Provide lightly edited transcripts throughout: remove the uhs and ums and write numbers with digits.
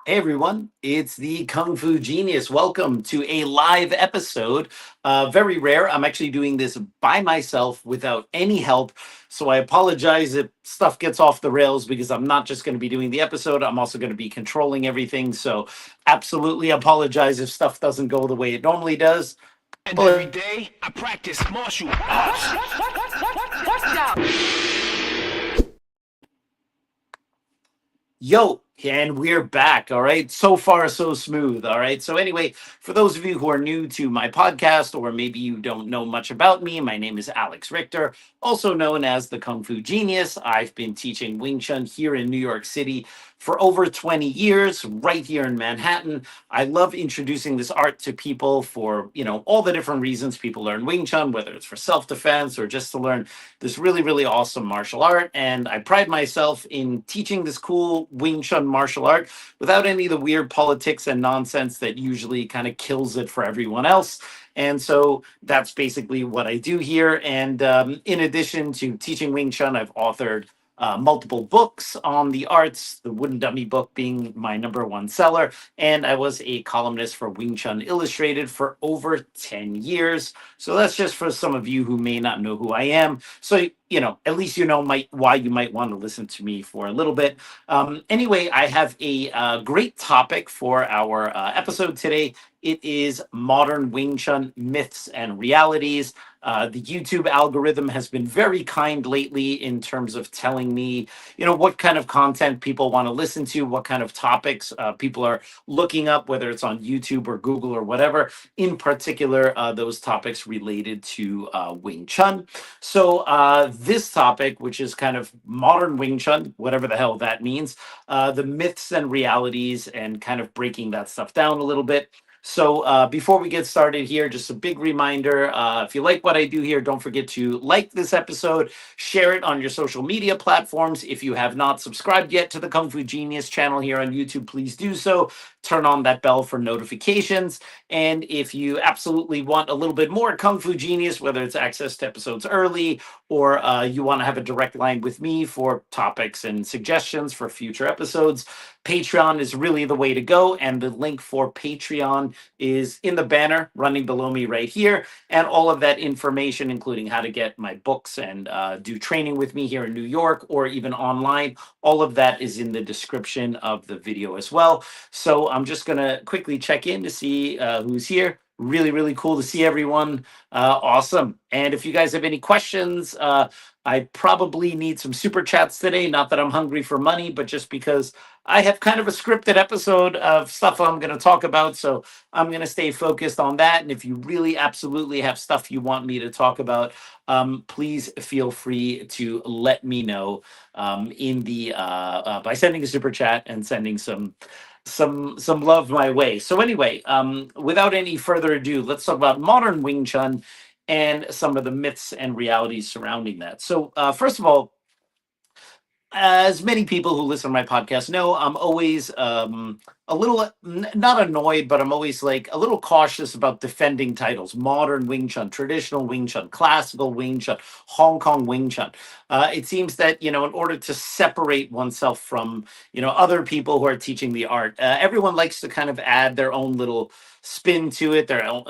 Hey everyone, it's the Kung Fu Genius. Welcome to a live episode. Very rare. I'm actually doing this by myself without any help. So I apologize if stuff gets off the rails because I'm not just going to be doing the episode, I'm also going to be controlling everything. So absolutely apologize if stuff doesn't go the way it normally does. And every day I practice martial arts. Yo, and we're back. All right. So far, so smooth. All right. So, anyway, for those of you who are new to my podcast, or maybe you don't know much about me, my name is Alex Richter, also known as the Kung Fu Genius. I've been teaching Wing Chun here in New York City for over 20 years, right here in Manhattan. I love introducing this art to people for, all the different reasons people learn Wing Chun, whether it's for self-defense or just to learn this really, really awesome martial art. And I pride myself in teaching this cool Wing Chun martial art without any of the weird politics and nonsense that usually kind of kills it for everyone else. And so that's basically what I do here. And in addition to teaching Wing Chun, I've authored multiple books on the arts, the Wooden Dummy book being my number one seller. And I was a columnist for Wing Chun Illustrated for over 10 years. So that's just for some of you who may not know who I am. So, at least why you might want to listen to me for a little bit. Anyway, I have a great topic for our episode today. It is modern Wing Chun myths and realities. The YouTube algorithm has been very kind lately in terms of telling me, what kind of content people want to listen to, what kind of topics people are looking up, whether it's on YouTube or Google or whatever. In particular, those topics related to Wing Chun. So this topic, which is kind of modern Wing Chun, whatever the hell that means, the myths and realities, and kind of breaking that stuff down a little bit. So before we get started here, just a big reminder, if you like what I do here, don't forget to like this episode, share it on your social media platforms. If you have not subscribed yet to the Kung Fu Genius channel here on YouTube, please do so. Turn on that bell for notifications. And if you absolutely want a little bit more Kung Fu Genius, whether it's access to episodes early or you want to have a direct line with me for topics and suggestions for future episodes, Patreon is really the way to go. And the link for Patreon is in the banner running below me right here. And all of that information, including how to get my books and do training with me here in New York or even online, all of that is in the description of the video as well. So I'm just going to quickly check in to see who's here. Really, really cool to see everyone. Awesome. And if you guys have any questions, I probably need some super chats today. Not that I'm hungry for money, but just because I have kind of a scripted episode of stuff I'm going to talk about. So I'm going to stay focused on that. And if you really absolutely have stuff you want me to talk about, please feel free to let me know in the by sending a super chat and sending some love my way. So anyway, without any further ado, let's talk about modern Wing Chun and some of the myths and realities surrounding that. So first of all, as many people who listen to my podcast know, I'm always a little not annoyed, but I'm always like a little cautious about defending titles: modern Wing Chun, traditional Wing Chun, classical Wing Chun, Hong Kong Wing Chun. It seems that in order to separate oneself from other people who are teaching the art, everyone likes to kind of add their own little spin to it, their own,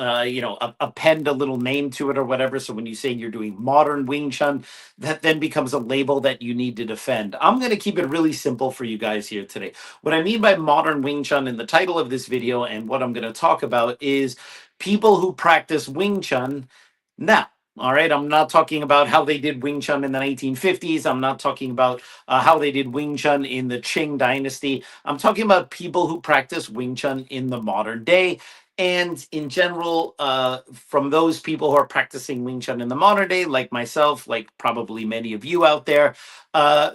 append a little name to it or whatever. So when you say you're doing modern Wing Chun, that then becomes a label that you need to defend. I'm going to keep it really simple for you guys here today. What I mean by modern Wing Chun in the title of this video and what I'm going to talk about is people who practice Wing Chun now. All right, I'm not talking about how they did Wing Chun in the 1950s. I'm not talking about how they did Wing Chun in the Qing dynasty. I'm talking about people who practice Wing Chun in the modern day. And in general, from those people who are practicing Wing Chun in the modern day, like myself, like probably many of you out there,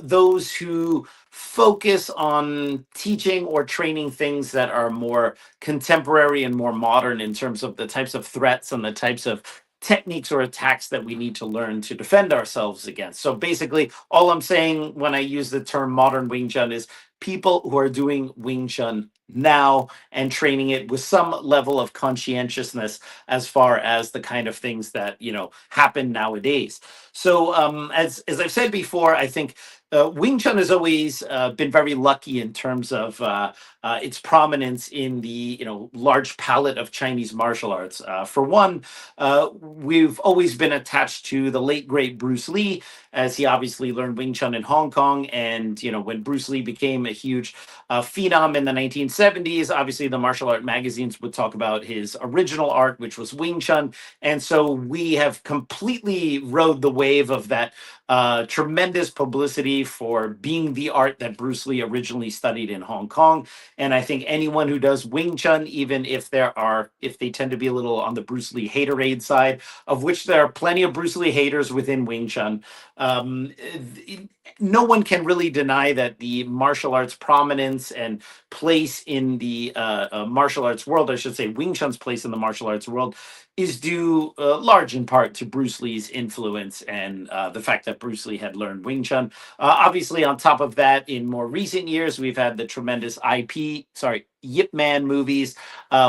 those who focus on teaching or training things that are more contemporary and more modern in terms of the types of threats and the types of techniques or attacks that we need to learn to defend ourselves against. So basically, all I'm saying when I use the term modern Wing Chun is people who are doing Wing Chun now and training it with some level of conscientiousness as far as the kind of things that happen nowadays. So as I've said before, I think Wing Chun has always been very lucky in terms of its prominence in the large palette of Chinese martial arts. For one, we've always been attached to the late great Bruce Lee, as he obviously learned Wing Chun in Hong Kong. And when Bruce Lee became a huge phenom in the 1970s, obviously the martial art magazines would talk about his original art, which was Wing Chun. And so we have completely rode the wave of that tremendous publicity for being the art that Bruce Lee originally studied in Hong Kong. And I think anyone who does Wing Chun, even if they tend to be a little on the Bruce Lee haterade side, of which there are plenty of Bruce Lee haters within Wing Chun, um, no one can really deny that the martial arts prominence and place in the martial arts world, I should say, Wing Chun's place in the martial arts world, is due large in part to Bruce Lee's influence and the fact that Bruce Lee had learned Wing Chun. Obviously, on top of that, in more recent years, we've had the tremendous Yip Man movies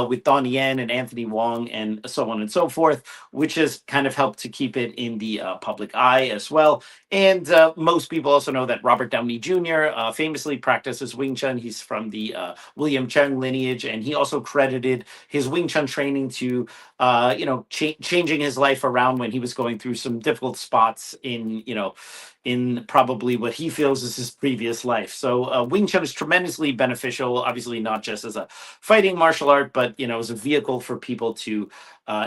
with Donnie Yen and Anthony Wong and so on and so forth, which has kind of helped to keep it in the public eye as well. And most people also know that Robert Downey Jr. Famously practices Wing Chun. He's from the William Cheng lineage, and he also credited his Wing Chun training to changing his life around when he was going through some difficult spots in probably what he feels is his previous life. So Wing Chun is tremendously beneficial, obviously not just as a fighting martial art, but as a vehicle for people to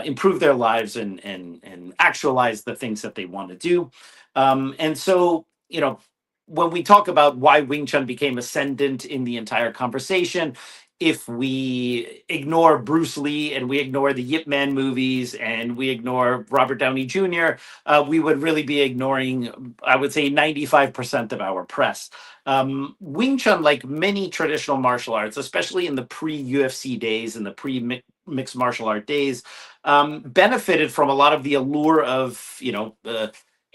improve their lives and actualize the things that they want to do. And so, when we talk about why Wing Chun became ascendant in the entire conversation, if we ignore Bruce Lee and we ignore the Yip Man movies and we ignore Robert Downey Jr., we would really be ignoring, I would say, 95% of our press. Wing Chun, like many traditional martial arts, especially in the pre-UFC days and the pre-mixed martial art days, benefited from a lot of the allure of,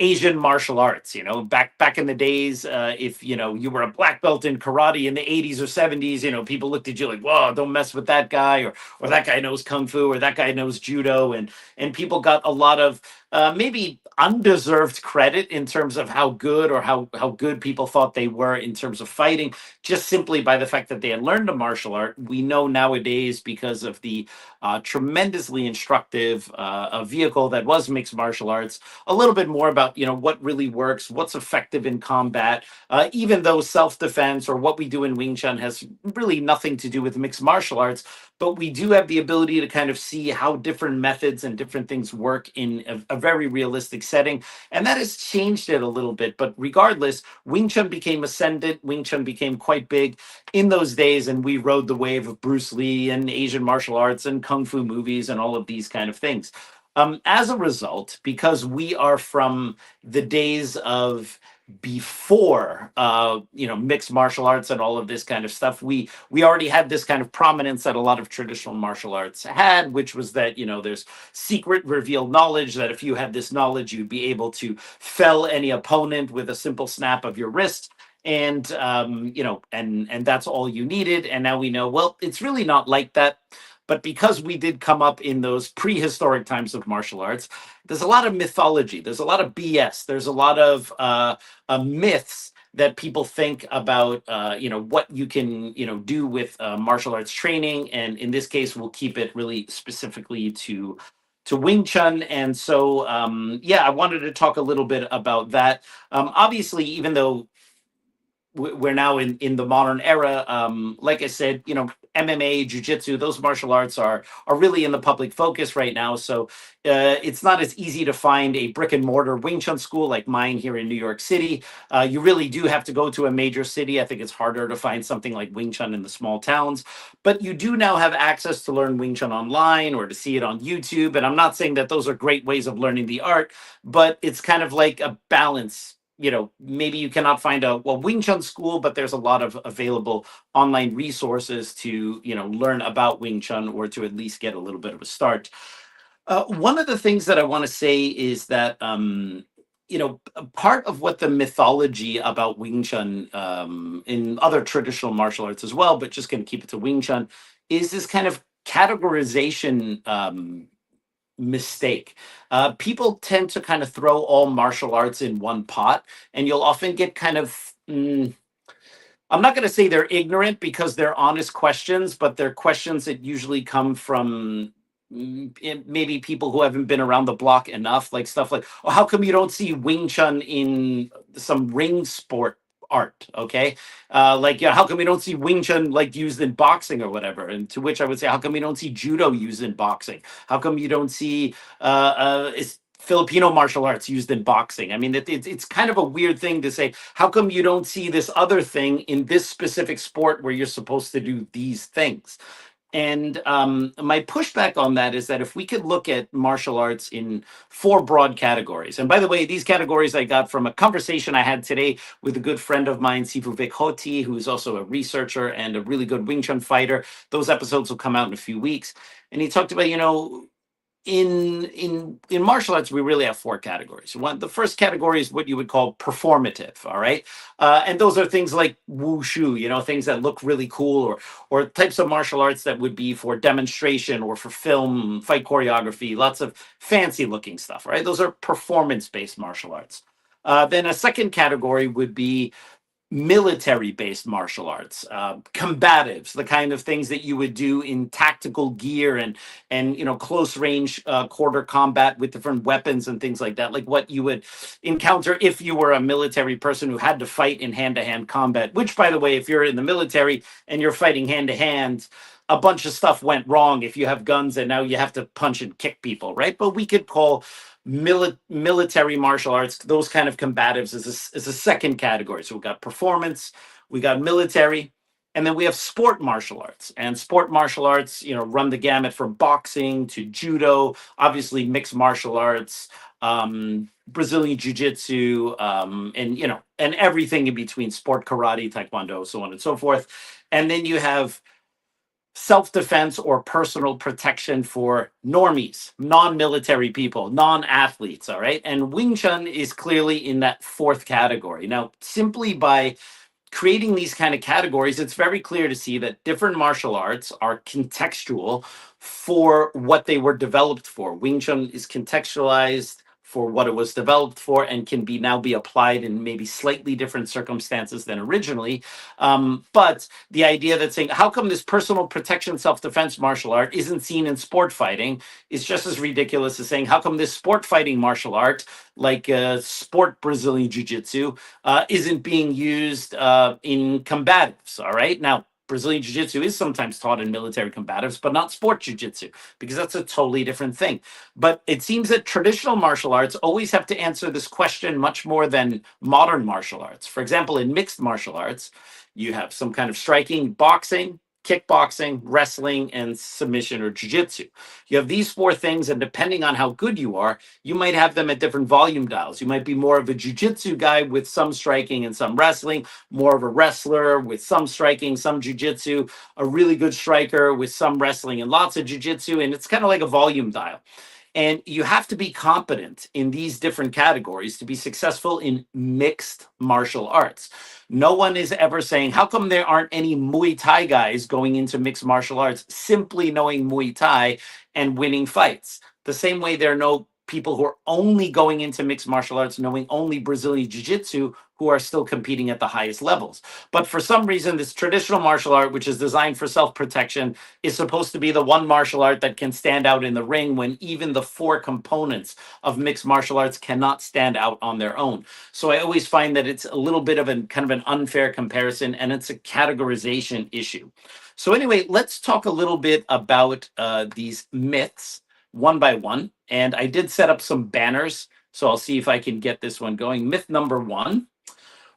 Asian martial arts. Back in the days, if you were a black belt in karate in the 80s or 70s, people looked at you like, whoa, don't mess with that guy, or that guy knows kung fu, or that guy knows judo, and people got a lot of maybe undeserved credit in terms of how good or how good people thought they were in terms of fighting, just simply by the fact that they had learned a martial art. We know nowadays, because of the tremendously instructive vehicle that was mixed martial arts, a little bit more about what really works, what's effective in combat, even though self-defense or what we do in Wing Chun has really nothing to do with mixed martial arts. But we do have the ability to kind of see how different methods and different things work in a very realistic setting. And that has changed it a little bit. But regardless, Wing Chun became ascendant. Wing Chun became quite big in those days. And we rode the wave of Bruce Lee and Asian martial arts and kung fu movies and all of these kind of things. As a result, because we are from the days of before mixed martial arts and all of this kind of stuff, we already had this kind of prominence that a lot of traditional martial arts had, which was that there's secret revealed knowledge, that if you had this knowledge, you'd be able to fell any opponent with a simple snap of your wrist. And and that's all you needed. And now we know, well, it's really not like that. But because we did come up in those prehistoric times of martial arts, there's a lot of mythology. There's a lot of BS. There's a lot of myths that people think about, what you can, do with martial arts training. And in this case, we'll keep it really specifically to Wing Chun. And so, I wanted to talk a little bit about that. Obviously, even though we're now in the modern era, like I said, MMA, jiu-jitsu, those martial arts are really in the public focus right now. So it's not as easy to find a brick and mortar Wing Chun school like mine here in New York City. You really do have to go to a major city. I think it's harder to find something like Wing Chun in the small towns, but you do now have access to learn Wing Chun online or to see it on YouTube. And I'm not saying that those are great ways of learning the art, but it's kind of like a balance. Maybe you cannot find a Wing Chun school, but there's a lot of available online resources to, learn about Wing Chun, or to at least get a little bit of a start. One of the things that I want to say is that, part of what the mythology about Wing Chun, in other traditional martial arts as well, but just going to keep it to Wing Chun, is this kind of categorization mistake. People tend to kind of throw all martial arts in one pot, and you'll often get kind of Mm, I'm not going to say they're ignorant because they're honest questions, but they're questions that usually come from maybe people who haven't been around the block enough, like stuff like, oh, how come you don't see Wing Chun in some ring sport art? Okay. Like, yeah, how come we don't see Wing Chun like used in boxing or whatever? And to which I would say, how come we don't see judo used in boxing? How come you don't see Filipino martial arts used in boxing? I mean, it's kind of a weird thing to say. How come you don't see this other thing in this specific sport where you're supposed to do these things? And my pushback on that is that if we could look at martial arts in four broad categories, and by the way, these categories I got from a conversation I had today with a good friend of mine, Sifu Vic Hoti, who's also a researcher and a really good Wing Chun fighter. Those episodes will come out in a few weeks. And he talked about, in martial arts we really have four categories. One, the first category is what you would call performative, all right, and those are things like wushu, things that look really cool, or types of martial arts that would be for demonstration or for film, fight choreography, lots of fancy looking stuff, right? Those are performance based martial arts. Then a second category would be military-based martial arts, combatives, the kind of things that you would do in tactical gear and close range quarter combat with different weapons and things like that, like what you would encounter if you were a military person who had to fight in hand-to-hand combat. Which, by the way, if you're in the military and you're fighting hand-to-hand, a bunch of stuff went wrong if you have guns and now you have to punch and kick people, right? But we could call military martial arts, those kind of combatives, is a second category. So we've got performance, we got military, and then we have sport martial arts. And sport martial arts, run the gamut from boxing to judo, obviously mixed martial arts, Brazilian jiu-jitsu, and everything in between: sport karate, taekwondo, so on and so forth. And then you have self-defense or personal protection for normies, non-military people, non-athletes, all right? And Wing Chun is clearly in that fourth category. Now, simply by creating these kind of categories, it's very clear to see that different martial arts are contextual for what they were developed for. Wing Chun is contextualized for what it was developed for and can now be applied in maybe slightly different circumstances than originally. But the idea that saying, how come this personal protection, self-defense martial art isn't seen in sport fighting is just as ridiculous as saying, how come this sport fighting martial art, like sport Brazilian jiu-jitsu, isn't being used in combatives, all right? Now, Brazilian Jiu-Jitsu is sometimes taught in military combatives, but not sport Jiu-Jitsu, because that's a totally different thing. But it seems that traditional martial arts always have to answer this question much more than modern martial arts. For example, in mixed martial arts, you have some kind of striking, boxing, kickboxing, wrestling, and submission or jiu-jitsu. You have these four things, and depending on how good you are, you might have them at different volume dials. You might be more of a jiu-jitsu guy with some striking and some wrestling, more of a wrestler with some striking, some jiu-jitsu, a really good striker with some wrestling and lots of jiu-jitsu, and it's kind of like a volume dial. And you have to be competent in these different categories to be successful in mixed martial arts. No one is ever saying, how come there aren't any Muay Thai guys going into mixed martial arts simply knowing Muay Thai and winning fights? The same way there are no people who are only going into mixed martial arts knowing only Brazilian Jiu-Jitsu who are still competing at the highest levels. But for some reason, this traditional martial art, which is designed for self-protection, is supposed to be the one martial art that can stand out in the ring when even the four components of mixed martial arts cannot stand out on their own. So I always find that it's a little bit of kind of an unfair comparison, and it's a categorization issue. So anyway, let's talk a little bit about these myths one by one. And I did set up some banners, so I'll see if I can get this one going. Myth number one: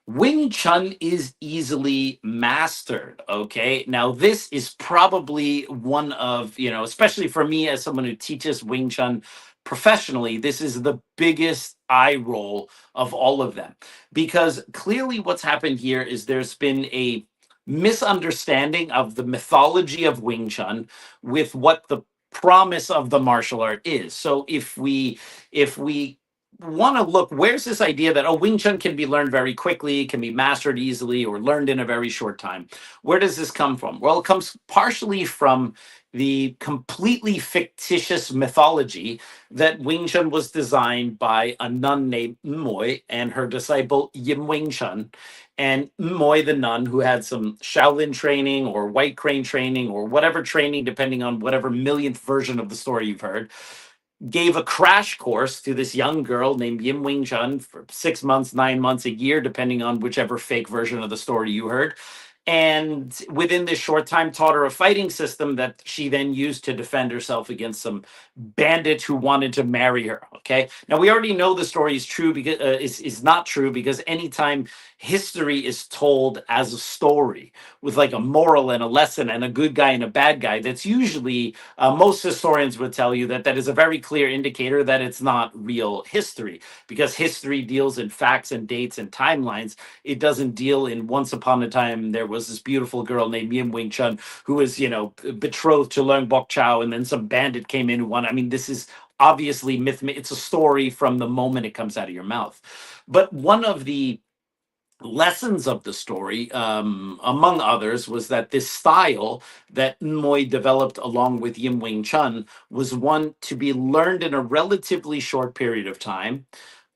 Wing Chun is easily mastered. Okay. Now, this is probably one of, especially for me as someone who teaches Wing Chun professionally, this is the biggest eye roll of all of them. Because clearly what's happened here is there's been a misunderstanding of the mythology of Wing Chun with what the promise of the martial art is. So if we want to look, where's this idea that Wing Chun can be learned very quickly, can be mastered easily, or learned in a very short time? Where does this come from? Well, it comes partially from the completely fictitious mythology that Wing Chun was designed by a nun named Moy and her disciple Yim Wing Chun. and Moy the nun, who had some Shaolin training or White Crane training or whatever training, depending on whatever millionth version of the story you've heard, gave a crash course to this young girl named Yim Wing Chun for 6 months, 9 months, a year, depending on whichever fake version of the story you heard. And within this short time, taught her a fighting system that she then used to defend herself against some bandit who wanted to marry her. Okay, now we already know the story is true because is not true, because anytime history is told as a story with like a moral and a lesson and a good guy and a bad guy, that's usually most historians would tell you that that is a very clear indicator that it's not real history, because history deals in facts and dates and timelines. It doesn't deal in once upon a time there was this beautiful girl named Yim Wing Chun who was, betrothed to Leung Bok Chow, and then some bandit came in who won. I mean, this is obviously myth. It's a story from the moment it comes out of your mouth. But one of the lessons of the story, among others, was that this style that Nmoy developed along with Yim Wing Chun was one to be learned in a relatively short period of time.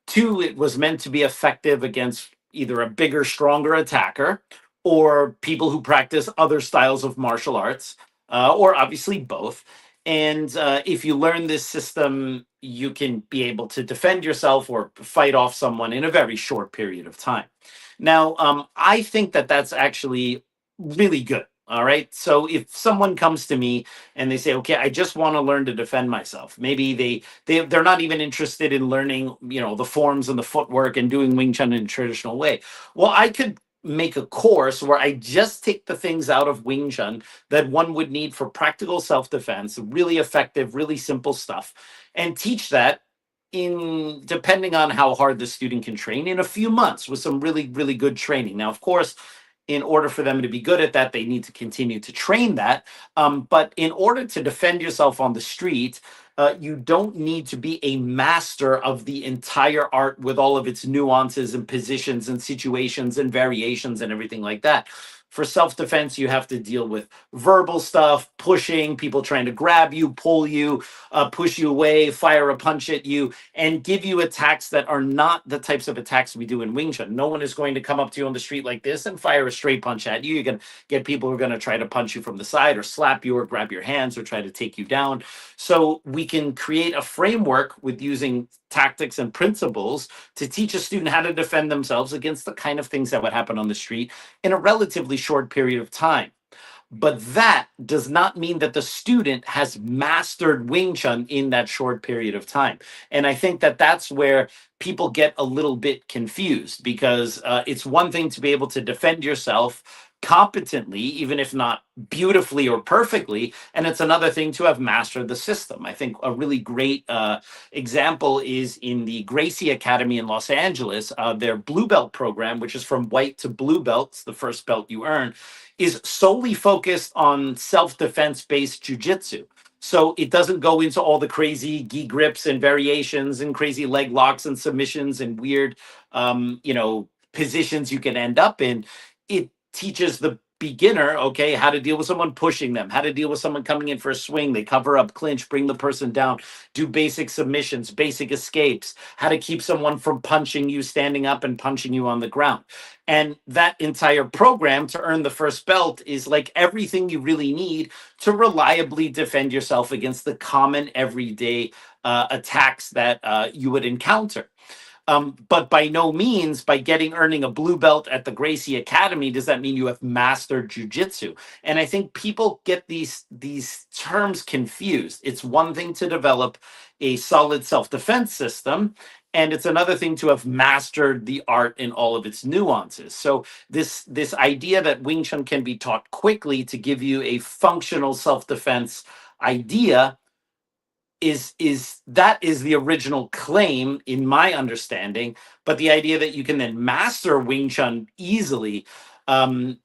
Two, it was meant to be effective against either a bigger, stronger attacker or people who practice other styles of martial arts, or obviously both. And if you learn this system, you can be able to defend yourself or fight off someone in a very short period of time. Now, I think that that's actually really good. All right. So if someone comes to me and they say, "Okay, I just want to learn to defend myself," maybe they're not even interested in learning, the forms and the footwork and doing Wing Chun in a traditional way. Well, I could make a course where I just take the things out of Wing Chun that one would need for practical self-defense, really effective, really simple stuff, and teach that in, depending on how hard the student can train, in a few months with some really, really good training. Now, of course, in order for them to be good at that, they need to continue to train that. But in order to defend yourself on the street, you don't need to be a master of the entire art with all of its nuances and positions and situations and variations and everything like that. For self-defense, you have to deal with verbal stuff, pushing, people trying to grab you, pull you, push you away, fire a punch at you, and give you attacks that are not the types of attacks we do in Wing Chun. No one is going to come up to you on the street like this and fire a straight punch at you. You're going to get people who are going to try to punch you from the side or slap you or grab your hands or try to take you down. So we can create a framework with using tactics and principles to teach a student how to defend themselves against the kind of things that would happen on the street in a relatively short period of time. But that does not mean that the student has mastered Wing Chun in that short period of time. And I think that that's where people get a little bit confused, because it's one thing to be able to defend yourself competently, even if not beautifully or perfectly, and it's another thing to have mastered the system. I think a really great example is in the Gracie Academy in Los Angeles. Their blue belt program, which is from white to blue belts, the first belt you earn, is solely focused on self-defense based jujitsu. So it doesn't go into all the crazy gi grips and variations and crazy leg locks and submissions and weird, positions you can end up in. It teaches the beginner, okay, how to deal with someone pushing them, how to deal with someone coming in for a swing. They cover up, clinch, bring the person down, do basic submissions, basic escapes, how to keep someone from punching you, standing up and punching you on the ground. And that entire program to earn the first belt is like everything you really need to reliably defend yourself against the common everyday attacks that you would encounter. But by no means, by earning a blue belt at the Gracie Academy, does that mean you have mastered jujitsu. And I think people get these terms confused. It's one thing to develop a solid self-defense system, and it's another thing to have mastered the art in all of its nuances. So this idea that Wing Chun can be taught quickly to give you a functional self-defense idea is the original claim in my understanding. But the idea that you can then master Wing Chun easily,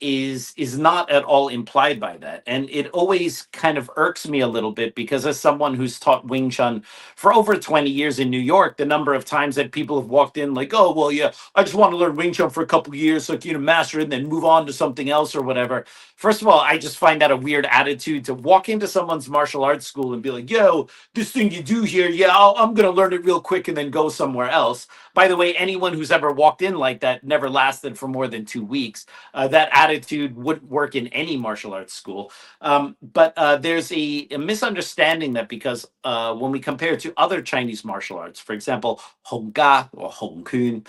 is not at all implied by that, and it always kind of irks me a little bit because as someone who's taught Wing Chun for over 20 years in New York, the number of times that people have walked in like, oh well, yeah, I just want to learn Wing Chun for a couple of years so master it and then move on to something else or whatever. First of all, I just find that a weird attitude to walk into someone's martial arts school and be like, yo, this thing you do here, yeah, I'm gonna learn it real quick and then go somewhere else. By the way, anyone who's ever walked in like that never lasted for more than 2 weeks. That attitude wouldn't work in any martial arts school. But there's a misunderstanding that because when we compare to other Chinese martial arts, for example, Hong Ga or Hong Kun,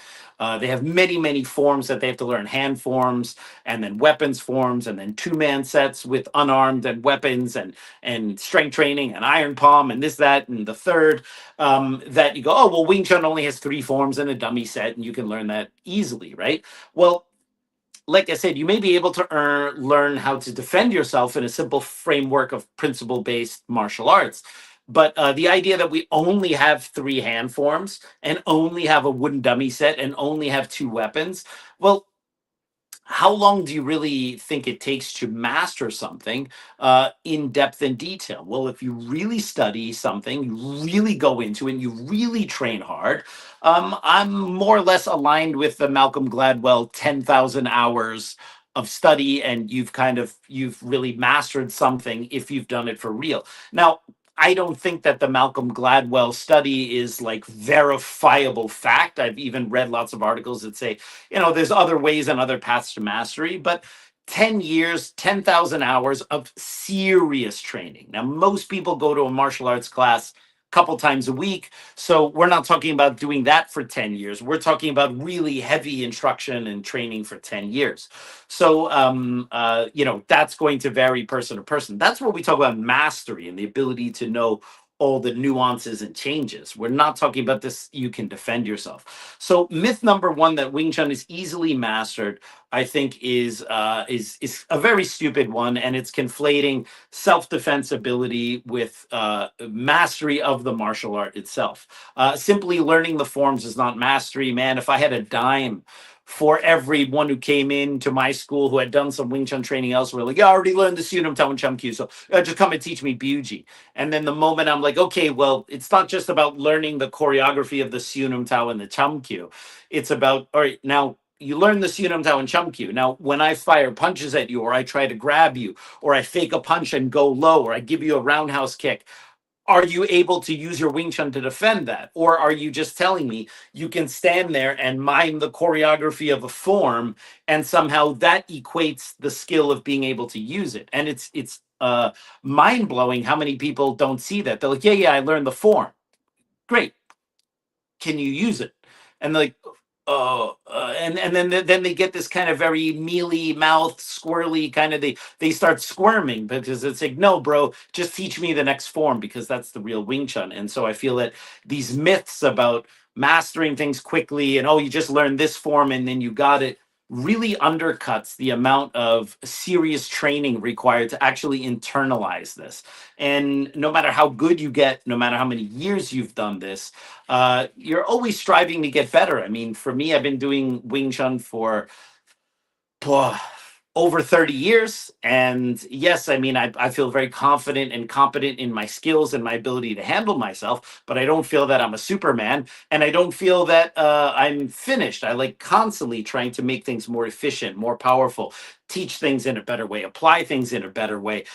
they have many, many forms that they have to learn: hand forms, and then weapons forms, and then two-man sets with unarmed and weapons, and strength training and iron palm and this, that, and the third. That you go, oh well, Wing Chun only has 3 forms and a dummy set, and you can learn that easily, right? Well, like I said, you may be able to learn how to defend yourself in a simple framework of principle based martial arts. But the idea that we only have 3 hand forms and only have a wooden dummy set and only have 2 weapons, well, how long do you really think it takes to master something in depth and detail? Well, if you really study something, you really go into it, and you really train hard, I'm more or less aligned with the Malcolm Gladwell 10,000 hours of study, and you've really mastered something if you've done it for real. Now, I don't think that the Malcolm Gladwell study is like verifiable fact. I've even read lots of articles that say, there's other ways and other paths to mastery, but 10 years, 10,000 hours of serious training. Now, most people go to a martial arts class a couple times a week. So we're not talking about doing that for 10 years. We're talking about really heavy instruction and training for 10 years. So, that's going to vary person to person. That's what we talk about mastery and the ability to know all the nuances and changes. We're not talking about this, you can defend yourself. So myth number one, that Wing Chun is easily mastered, I think is a very stupid one, and it's conflating self-defense ability with mastery of the martial art itself. Simply learning the forms is not mastery, man. If I had a dime for everyone who came into my school who had done some Wing Chun training elsewhere, like, yeah, I already learned the Sunam Tao and Chum Kyu, so just come and teach me Buji. And then the moment I'm like, okay, well, it's not just about learning the choreography of the Sunam Tao and the Chum Kyu. It's about, all right, now you learn the Sunam Tao and Chum Kyu. Now, when I fire punches at you, or I try to grab you, or I fake a punch and go low, or I give you a roundhouse kick, are you able to use your Wing Chun to defend that? Or are you just telling me you can stand there and mime the choreography of a form, and somehow that equates the skill of being able to use it? And it's mind blowing how many people don't see that. They're like, yeah, I learned the form. Great. Can you use it? And they're like, oh, and then they get this kind of very mealy mouth, squirrely kind of, they start squirming because it's like, no, bro, just teach me the next form, because that's the real Wing Chun. And so I feel that these myths about mastering things quickly and, oh, you just learned this form and then you got it, really undercuts the amount of serious training required to actually internalize this. And no matter how good you get, no matter how many years you've done this, you're always striving to get better. I mean, for me, I've been doing Wing Chun for over 30 years. And yes, I mean, I feel very confident and competent in my skills and my ability to handle myself, but I don't feel that I'm a Superman, and I don't feel that I'm finished. I like constantly trying to make things more efficient, more powerful, teach things in a better way, apply things in a better way,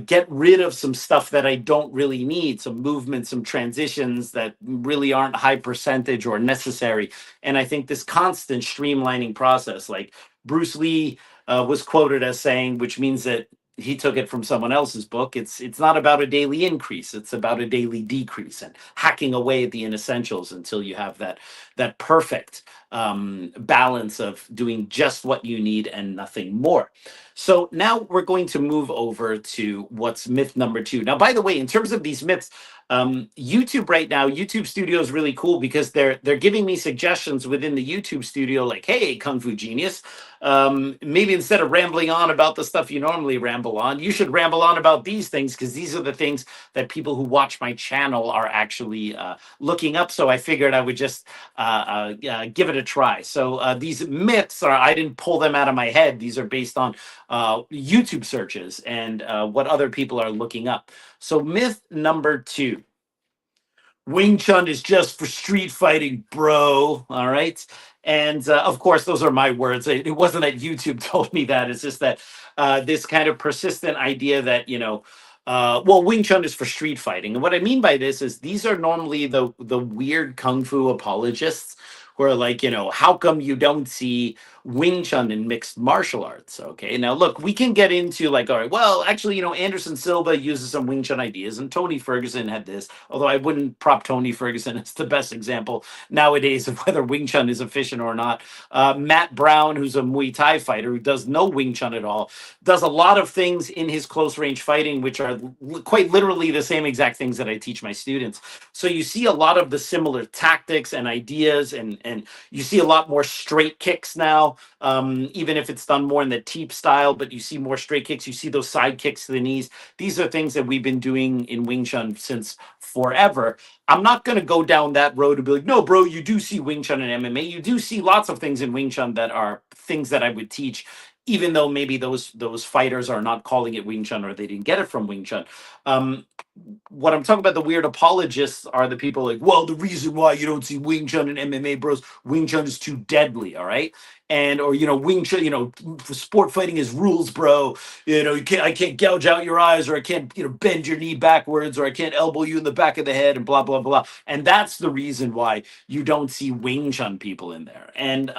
get rid of some stuff that I don't really need, some movements, some transitions that really aren't high percentage or necessary. And I think this constant streamlining process, like Bruce Lee was quoted as saying, which means that he took it from someone else's book, it's not about a daily increase, it's about a daily decrease, and hacking away at the inessentials until you have that perfect balance of doing just what you need and nothing more. So now we're going to move over to what's myth number two. Now, by the way, in terms of these myths, YouTube right now, YouTube Studio is really cool because they're giving me suggestions within the YouTube Studio, like, hey, Kung Fu Genius, maybe instead of rambling on about the stuff you normally ramble on, you should ramble on about these things because these are the things that people who watch my channel are actually looking up. So I figured I would just give it a try. So these myths are, I didn't pull them out of my head. These are based on YouTube searches and what other people are looking up. So myth number two: Wing Chun is just for street fighting, bro. All right. And of course, those are my words. It wasn't that YouTube told me that. It's just that this kind of persistent idea that, well, Wing Chun is for street fighting. And what I mean by this is these are normally the weird Kung Fu apologists who are like, how come you don't see Wing Chun in mixed martial arts? Okay, now look, we can get into like, all right, well, actually, Anderson Silva uses some Wing Chun ideas, and Tony Ferguson had this. Although I wouldn't prop Tony Ferguson as the best example nowadays of whether Wing Chun is efficient or not. Matt Brown, who's a Muay Thai fighter who does no Wing Chun at all, does a lot of things in his close range fighting, which are quite literally the same exact things that I teach my students. So you see a lot of the similar tactics and ideas, and you see a lot more straight kicks now, even if it's done more in the teep style, but you see more straight kicks. You see those side kicks to the knees. These are things that we've been doing in Wing Chun since forever. I'm not going to go down that road and be like, no, bro, you do see Wing Chun and MMA. You do see lots of things in Wing Chun that are things that I would teach, even though maybe those fighters are not calling it Wing Chun or they didn't get it from Wing Chun. What I'm talking about, the weird apologists are the people like, well, the reason why you don't see Wing Chun and MMA, bros, Wing Chun is too deadly, all right? And or Wing Chun, sport fighting is rules, bro. I can't gouge out your eyes, or I can't bend your knee backwards, or I can't elbow you in the back of the head, and blah blah blah. And that's the reason why you don't see Wing Chun people in there. And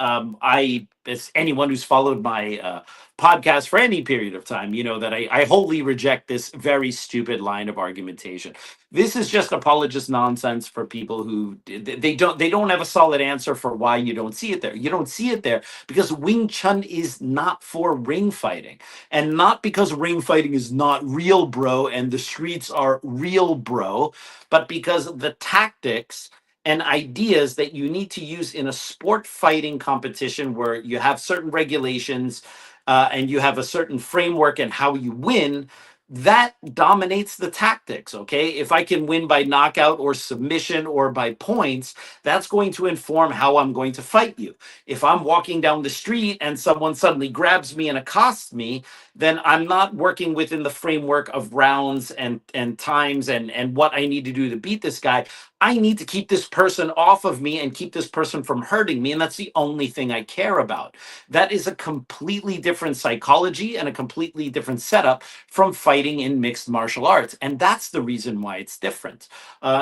as anyone who's followed my podcast for any period of time, that I wholly reject this very stupid line of argumentation. This is just apologist nonsense for people who they don't have a solid answer for why you don't see it there. You don't see it there because Wing Chun is not for ring fighting, and not because ring fighting is not real, bro, and the streets are real, bro, but because the tactics and ideas that you need to use in a sport fighting competition where you have certain regulations and you have a certain framework and how you win, that dominates the tactics. Okay, if I can win by knockout or submission or by points, that's going to inform how I'm going to fight you. If I'm walking down the street and someone suddenly grabs me and accosts me, then I'm not working within the framework of rounds and times and what I need to do to beat this guy. I need to keep this person off of me and keep this person from hurting me, and that's the only thing I care about. That is a completely different psychology and a completely different setup from fighting in mixed martial arts. And that's the reason why it's different.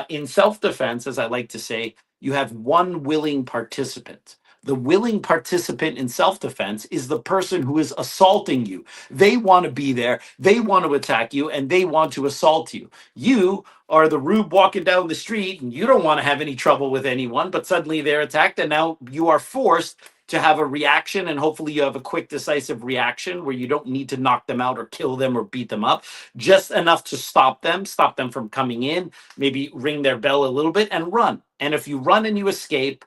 In self-defense, as I like to say, you have one willing participant. The willing participant in self-defense is the person who is assaulting you. They want to be there, they want to attack you, and they want to assault you. You are the rube walking down the street, and you don't want to have any trouble with anyone, but suddenly they're attacked, and now you are forced to have a reaction, and hopefully you have a quick, decisive reaction where you don't need to knock them out or kill them or beat them up, just enough to stop them from coming in, maybe ring their bell a little bit and run. And if you run and you escape,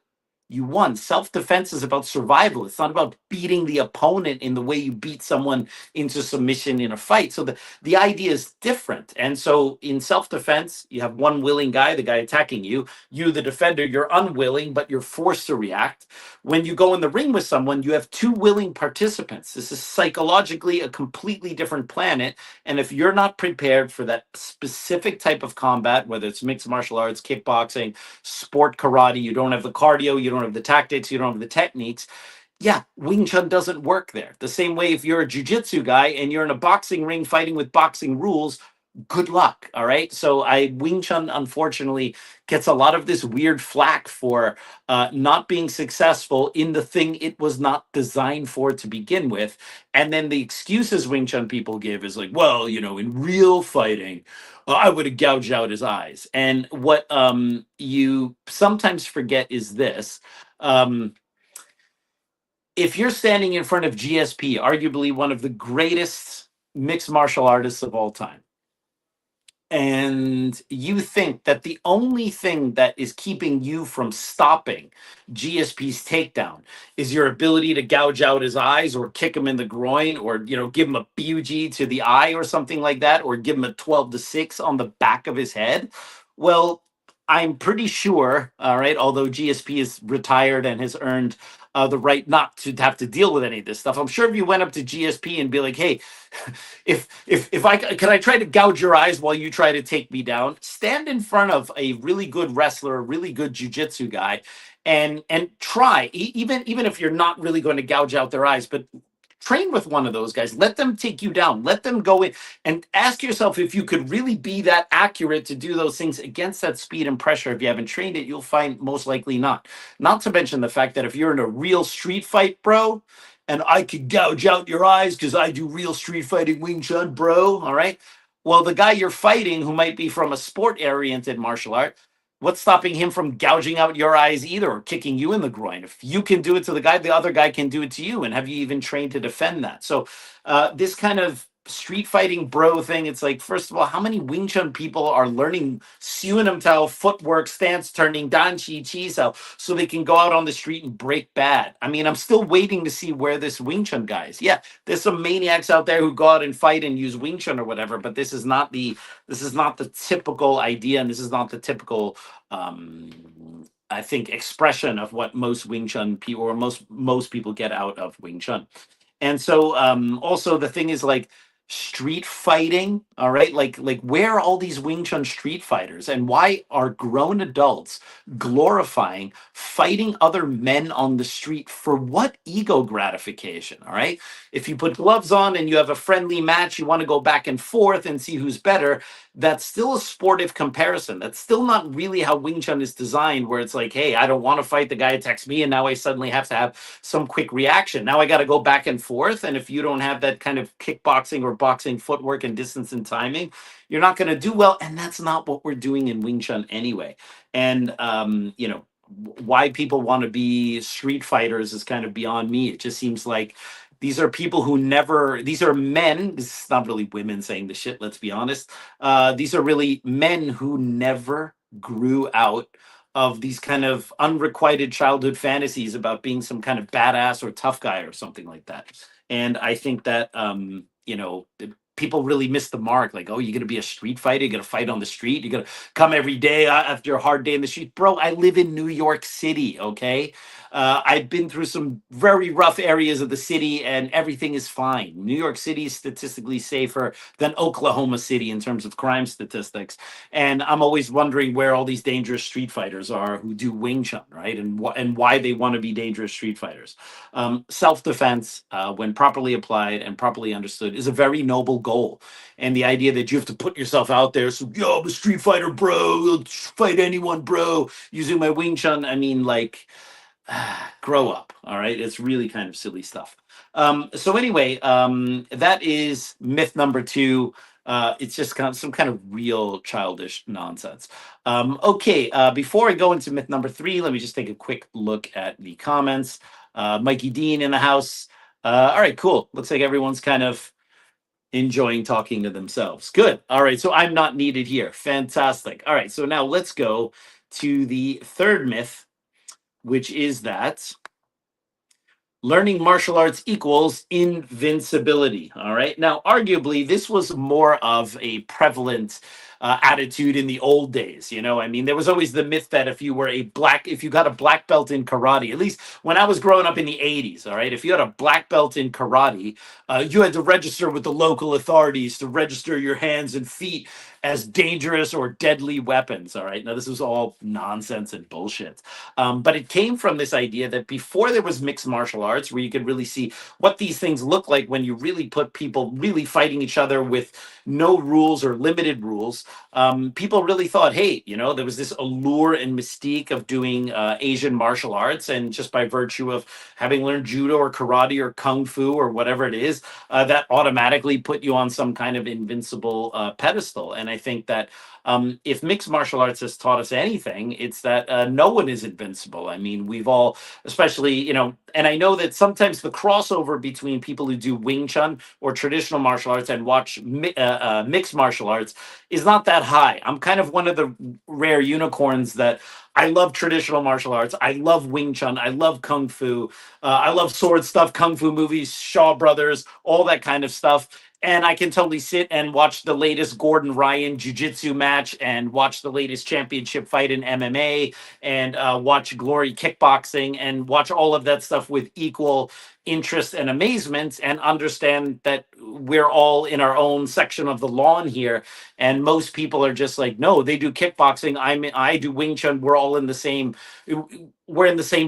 you won. Self-defense is about survival. It's not about beating the opponent in the way you beat someone into submission in a fight. So the idea is different. And so in self-defense, you have one willing guy, the guy attacking you. You, the defender, you're unwilling, but you're forced to react. When you go in the ring with someone, you have two willing participants. This is psychologically a completely different planet. And if you're not prepared for that specific type of combat, whether it's mixed martial arts, kickboxing, sport karate, you don't have the cardio, you don't have the tactics, you don't have the techniques. Yeah, Wing Chun doesn't work there. The same way if you're a jiu-jitsu guy and you're in a boxing ring fighting with boxing rules, good luck. All right. So Wing Chun, unfortunately, gets a lot of this weird flack for not being successful in the thing it was not designed for to begin with. And then the excuses Wing Chun people give is like, well, in real fighting, I would have gouged out his eyes. And what you sometimes forget is this. if you're standing in front of GSP, arguably one of the greatest mixed martial artists of all time, and you think that the only thing that is keeping you from stopping GSP's takedown is your ability to gouge out his eyes or kick him in the groin or give him a BUG to the eye or something like that or give him a 12-6 on the back of his head, well, I'm pretty sure, all right, although GSP is retired and has earned the right not to have to deal with any of this stuff, I'm sure if you went up to GSP and be like, hey, if I can I try to gouge your eyes while you try to take me down, stand in front of a really good wrestler, a really good jujitsu guy, and try, even if you're not really going to gouge out their eyes, but train with one of those guys. Let them take you down. Let them go in and ask yourself if you could really be that accurate to do those things against that speed and pressure. If you haven't trained it, you'll find most likely not. Not to mention the fact that if you're in a real street fight, bro, and I could gouge out your eyes because I do real street fighting Wing Chun, bro. All right. Well, the guy you're fighting, who might be from a sport-oriented martial art, what's stopping him from gouging out your eyes either or kicking you in the groin? If you can do it to the guy, the other guy can do it to you. And have you even trained to defend that? So this kind of street fighting bro thing, it's like, first of all, how many Wing Chun people are learning Suinam Tao, footwork, stance turning, Dan Chi Chi Sao, so they can go out on the street and break bad? I mean, I'm still waiting to see where this Wing Chun guy is. Yeah, there's some maniacs out there who go out and fight and use Wing Chun or whatever, but this is not the typical idea, and this is not the typical I think expression of what most Wing Chun people or most people get out of Wing Chun. And so also the thing is, like, street fighting, all right, like where are all these Wing Chun street fighters, and why are grown adults glorifying fighting other men on the street? For what ego gratification? All right, if you put gloves on and you have a friendly match, you want to go back and forth and see who's better, that's still a sportive comparison. That's still not really how Wing Chun is designed, where it's like, hey, I don't want to fight, the guy attacks me, and now I suddenly have to have some quick reaction. Now I got to go back and forth. And if you don't have that kind of kickboxing or boxing footwork and distance and timing, you're not going to do well. And that's not what we're doing in Wing Chun anyway. And, why people want to be street fighters is kind of beyond me. It just seems like these are people who never, these are men, this is not really women saying the shit, let's be honest. These are really men who never grew out of these kind of unrequited childhood fantasies about being some kind of badass or tough guy or something like that. And I think that, people really miss the mark. Like, oh, you're going to be a street fighter? You're going to fight on the street? You're going to come every day after a hard day in the street? Bro, I live in New York City, okay? I've been through some very rough areas of the city, and everything is fine. New York City is statistically safer than Oklahoma City in terms of crime statistics. And I'm always wondering where all these dangerous street fighters are who do Wing Chun, right? And why they want to be dangerous street fighters. Self-defense, when properly applied and properly understood, is a very noble goal. And the idea that you have to put yourself out there, so, yo, I'm a street fighter, bro, I'll fight anyone, bro, using my Wing Chun, I mean, like, grow up. All right, it's really kind of silly stuff. So anyway, that is myth number 2. It's just kind of some kind of real childish nonsense. Okay, before I go into myth number 3, let me just take a quick look at the comments. Mikey Dean in the house. All right, cool. Looks like everyone's kind of enjoying talking to themselves. Good. All right, so I'm not needed here. Fantastic. All right, so now let's go to the third myth, which is that learning martial arts equals invincibility. All right. Now, arguably, this was more of a prevalent attitude in the old days. I mean, there was always the myth that if you got a black belt in karate, at least when I was growing up in the 80s, all right, if you had a black belt in karate, you had to register with the local authorities to register your hands and feet as dangerous or deadly weapons. All right. Now, this was all nonsense and bullshit. But it came from this idea that before there was mixed martial arts, where you could really see what these things look like when you really put people really fighting each other with no rules or limited rules, people really thought, hey, there was this allure and mystique of doing Asian martial arts, and just by virtue of having learned judo or karate or kung fu or whatever it is, that automatically put you on some kind of invincible pedestal. And I think that if mixed martial arts has taught us anything, it's that no one is invincible. I mean, we've all, especially, and I know that sometimes the crossover between people who do Wing Chun or traditional martial arts and watch mixed martial arts is not that high. I'm kind of one of the rare unicorns that I love traditional martial arts. I love Wing Chun. I love Kung Fu. I love sword stuff, Kung Fu movies, Shaw Brothers, all that kind of stuff. And I can totally sit and watch the latest Gordon Ryan jiu-jitsu match and watch the latest championship fight in MMA and watch Glory kickboxing and watch all of that stuff with equal interest and amazement, and understand that we're all in our own section of the lawn here. And most people are just like, no, they do kickboxing, I do Wing Chun, we're in the same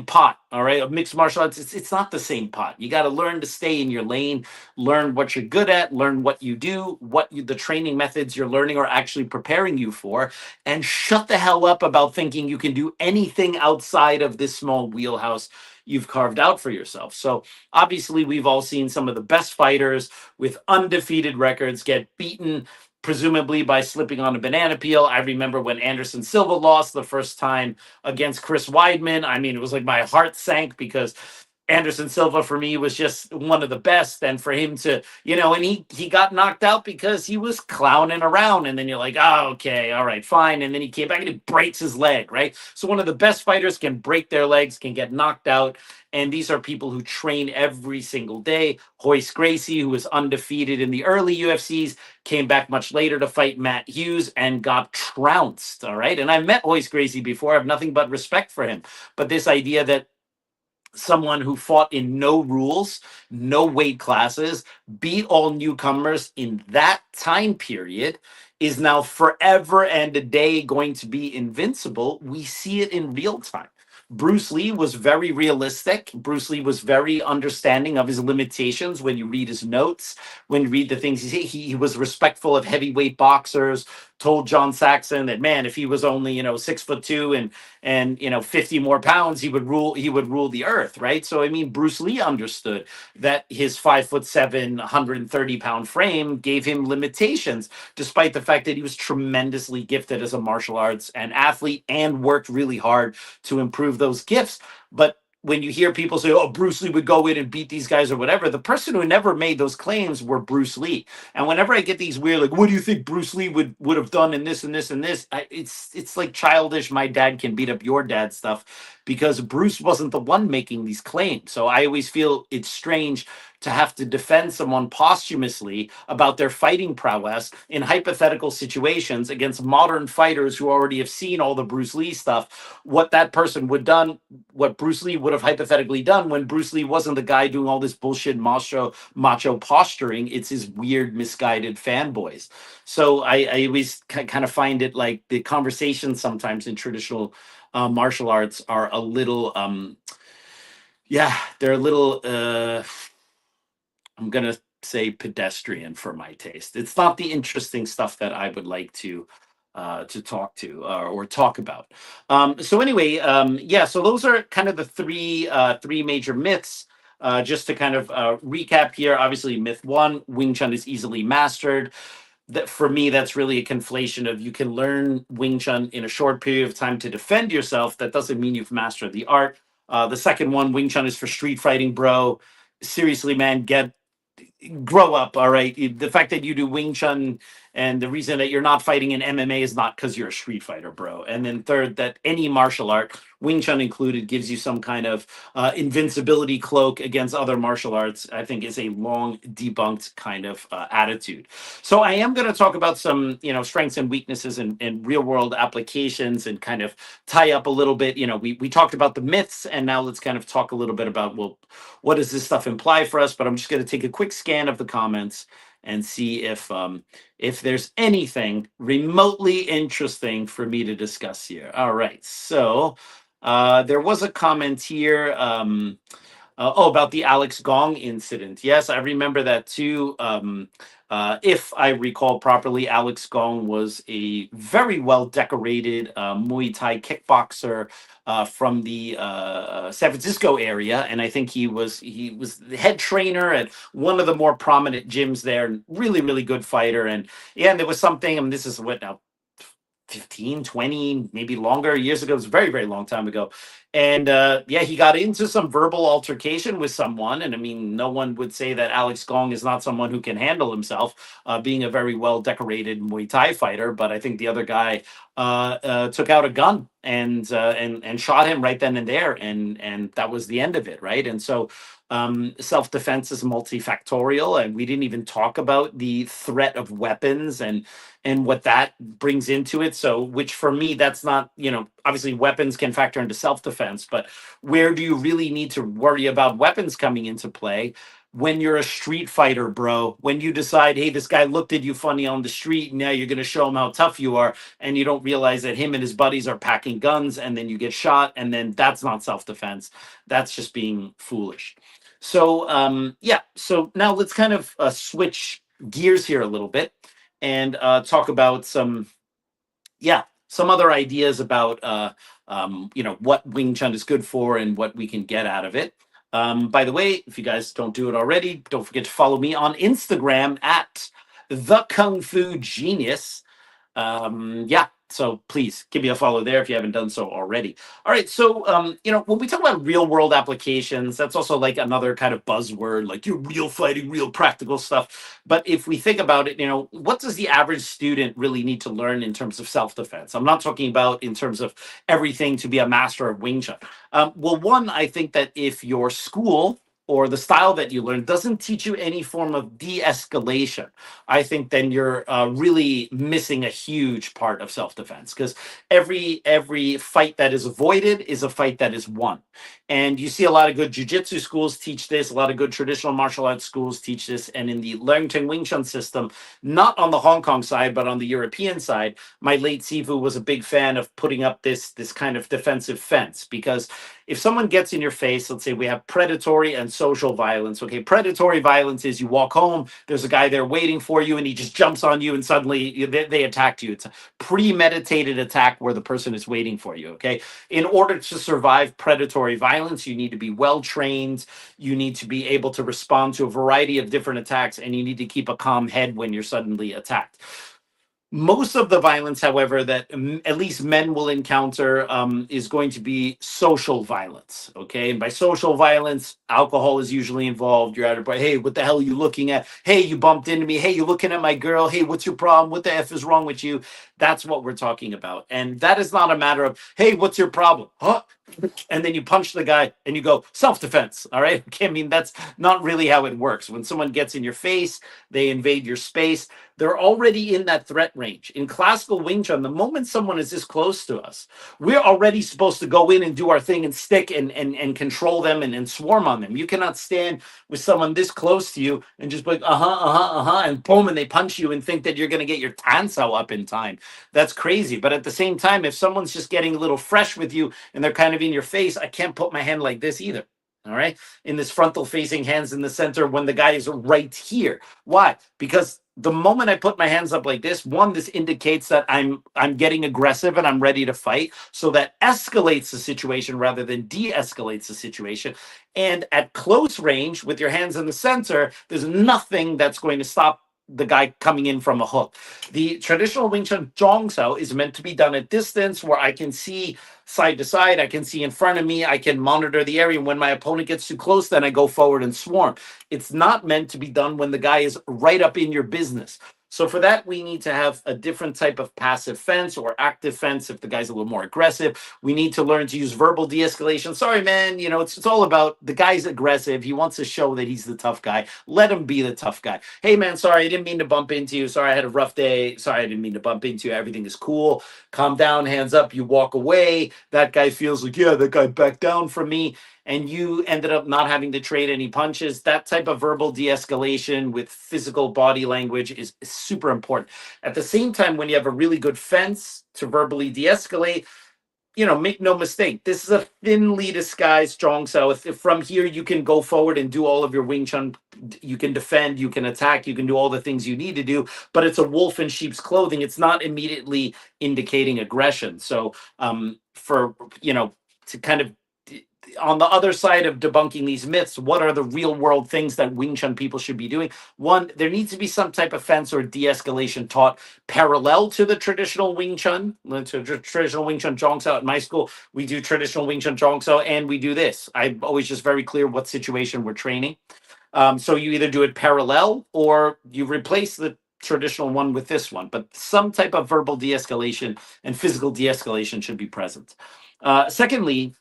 pot. All right, of mixed martial arts, it's not the same pot. You got to learn to stay in your lane, learn what you're good at, learn what you do, the training methods you're learning are actually preparing you for, and shut the hell up about thinking you can do anything outside of this small wheelhouse you've carved out for yourself. So obviously, we've all seen some of the best fighters with undefeated records get beaten, presumably by slipping on a banana peel. I remember when Anderson Silva lost the first time against Chris Weidman. I mean, it was like my heart sank, because Anderson Silva for me was just one of the best. And for him to, and he got knocked out because he was clowning around. And then you're like, oh, okay, all right, fine. And then he came back and he breaks his leg, right? So one of the best fighters can break their legs, can get knocked out. And these are people who train every single day. Royce Gracie, who was undefeated in the early UFCs, came back much later to fight Matt Hughes and got trounced, all right? And I've met Royce Gracie before. I have nothing but respect for him. But this idea that someone who fought in no rules, no weight classes, beat all newcomers in that time period, is now forever and a day going to be invincible. We see it in real time. Bruce Lee was very realistic. Bruce Lee was very understanding of his limitations. When you read his notes, when you read the things he was respectful of heavyweight boxers. Told John Saxon that, man, if he was only 6'2" and 50 more pounds, he would rule the earth, right? So I mean, Bruce Lee understood that his 5'7", 130-pound frame gave him limitations, despite the fact that he was tremendously gifted as a martial arts and athlete and worked really hard to improve those gifts. But when you hear people say, oh, Bruce Lee would go in and beat these guys or whatever, the person who never made those claims were Bruce Lee. And whenever I get these weird, like, what do you think Bruce Lee would have done in this and this and this? It's like childish, my dad can beat up your dad stuff, because Bruce wasn't the one making these claims. So I always feel it's strange to have to defend someone posthumously about their fighting prowess in hypothetical situations against modern fighters who already have seen all the Bruce Lee stuff, what that person would done, what Bruce Lee would have hypothetically done, when Bruce Lee wasn't the guy doing all this bullshit macho posturing. It's his weird, misguided fanboys. So I always kind of find it like the conversations sometimes in traditional martial arts are a little, they're a little, I'm going to say pedestrian for my taste. It's not the interesting stuff that I would like to talk to or talk about. So anyway, so those are kind of the three major myths. Just to kind of recap here, obviously myth one, Wing Chun is easily mastered. That for me, that's really a conflation of, you can learn Wing Chun in a short period of time to defend yourself. That doesn't mean you've mastered the art. The second one, Wing Chun is for street fighting, bro. Seriously, man, grow up. All right. The fact that you do Wing Chun and the reason that you're not fighting in MMA is not because you're a street fighter, bro. And then third, that any martial art, Wing Chun included, gives you some kind of invincibility cloak against other martial arts, I think is a long debunked kind of attitude. So I am going to talk about some, strengths and weaknesses and real world applications, and kind of tie up a little bit. We talked about the myths, and now let's kind of talk a little bit about, well, what does this stuff imply for us? But I'm just going to take a quick scan of the comments and see if there's anything remotely interesting for me to discuss here. All right, so there was a comment here about the Alex Gong incident. Yes, I remember that too. If I recall properly, Alex Gong was a very well decorated Muay Thai kickboxer from the San Francisco area, and I think he was the head trainer at one of the more prominent gyms there. Really good fighter, and yeah, and there was something. I mean, this is what now 15, 20, maybe longer years ago. It was a very long time ago. And yeah, he got into some verbal altercation with someone. And I mean, no one would say that Alex Gong is not someone who can handle himself, being a very well decorated Muay Thai fighter. But I think the other guy took out a gun and shot him right then and there. And that was the end of it. Right. And so self-defense is multifactorial, and we didn't even talk about the threat of weapons and what that brings into it. So, which for me, that's not, obviously weapons can factor into self-defense, but where do you really need to worry about weapons coming into play? When you're a street fighter, bro, when you decide, hey, this guy looked at you funny on the street, and now you're going to show him how tough you are, and you don't realize that him and his buddies are packing guns, and then you get shot, and then that's not self-defense. That's just being foolish. So yeah, so now let's kind of switch gears here a little bit and talk about some other ideas about what Wing Chun is good for and what we can get out of it. By the way, if you guys don't do it already, don't forget to follow me on Instagram at the Kung Fu Genius. Yeah, so please give me a follow there if you haven't done so already. All right, so when we talk about real world applications, that's also like another kind of buzzword, like you're real fighting, real practical stuff. But if we think about it, what does the average student really need to learn in terms of self-defense? I'm not talking about in terms of everything to be a master of Wing Chun. Well, one, I think that if your school or the style that you learn doesn't teach you any form of de-escalation, I think then you're really missing a huge part of self-defense, because every fight that is avoided is a fight that is won. And you see a lot of good jiu-jitsu schools teach this, a lot of good traditional martial arts schools teach this, and in the Learning Wing Chun system, not on the Hong Kong side, but on the European side, my late Sifu was a big fan of putting up this kind of defensive fence, because if someone gets in your face, let's say we have predatory and social violence. Okay, predatory violence is you walk home, there's a guy there waiting for you, and he just jumps on you, and suddenly they attacked you. It's a premeditated attack where the person is waiting for you. Okay, in order to survive predatory violence, you need to be well trained. You need to be able to respond to a variety of different attacks, and you need to keep a calm head when you're suddenly attacked. Most of the violence, however, that at least men will encounter is going to be social violence. Okay. And by social violence, alcohol is usually involved. You're at a, hey, what the hell are you looking at? Hey, you bumped into me. Hey, you're looking at my girl. Hey, what's your problem? What the F is wrong with you? That's what we're talking about. And that is not a matter of, hey, what's your problem? Huh? And then you punch the guy and you go self-defense. All right. Okay. I mean, that's not really how it works. When someone gets in your face, they invade your space, they're already in that threat range. In classical Wing Chun, the moment someone is this close to us, we're already supposed to go in and do our thing and stick and control them and swarm on them. You cannot stand with someone this close to you and just be like, and boom, and they punch you and think that you're going to get your tansao up in time. That's crazy. But at the same time, if someone's just getting a little fresh with you and they're kind of in your face, I can't put my hand like this either. All right. In this frontal facing hands in the center when the guy is right here. Why? Because the moment I put my hands up like this, one, this indicates that I'm getting aggressive and I'm ready to fight. So that escalates the situation rather than de-escalates the situation. And at close range with your hands in the center, there's nothing that's going to stop the guy coming in from a hook. The traditional Wing Chun Zhong Sao is meant to be done at distance where I can see side to side, I can see in front of me, I can monitor the area. When my opponent gets too close, then I go forward and swarm. It's not meant to be done when the guy is right up in your business. So for that, we need to have a different type of passive fence or active fence if the guy's a little more aggressive. We need to learn to use verbal de-escalation. Sorry, man, it's all about the guy's aggressive. He wants to show that he's the tough guy. Let him be the tough guy. Hey, man, sorry, I didn't mean to bump into you. Sorry, I had a rough day. Sorry, I didn't mean to bump into you. Everything is cool. Calm down, hands up. You walk away. That guy feels like, yeah, that guy backed down from me. And you ended up not having to trade any punches. That type of verbal de-escalation with physical body language is super important. At the same time, when you have a really good fence to verbally de-escalate, make no mistake, this is a thinly disguised strong so if from here you can go forward and do all of your Wing Chun, you can defend, you can attack, you can do all the things you need to do, but it's a wolf in sheep's clothing. It's not immediately indicating aggression. So for to kind of on the other side of debunking these myths, what are the real world things that Wing Chun people should be doing? One, there needs to be some type of fence or de-escalation taught parallel to the traditional Wing Chun, traditional Wing Chun Zhong Sao. At my school, we do traditional Wing Chun Zhong Sao, and we do this. I'm always just very clear what situation we're training. So you either do it parallel or you replace the traditional one with this one, but some type of verbal de-escalation and physical de-escalation should be present. Secondly,